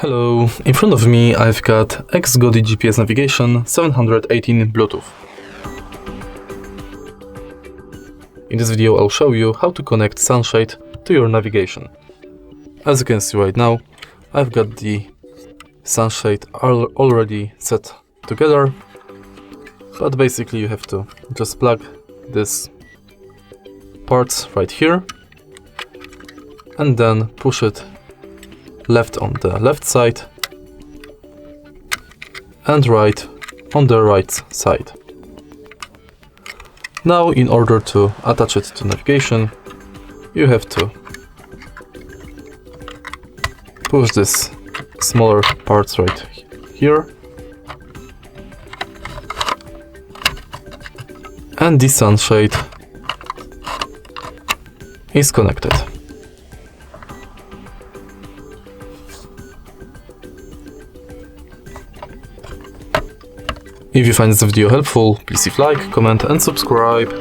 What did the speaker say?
Hello, in front of me I've got XGODY GPS navigation 718 Bluetooth. In this video I'll show you how to connect sunshade to your navigation. As you can see right now, I've got the sunshade already set together, but basically you have to just plug this parts right here and then push it left on the left side and right on the right side. Now, in order to attach it to navigation, you have to push this smaller parts right here, and the sunshade is connected. If you find this video helpful, please leave like, comment and subscribe.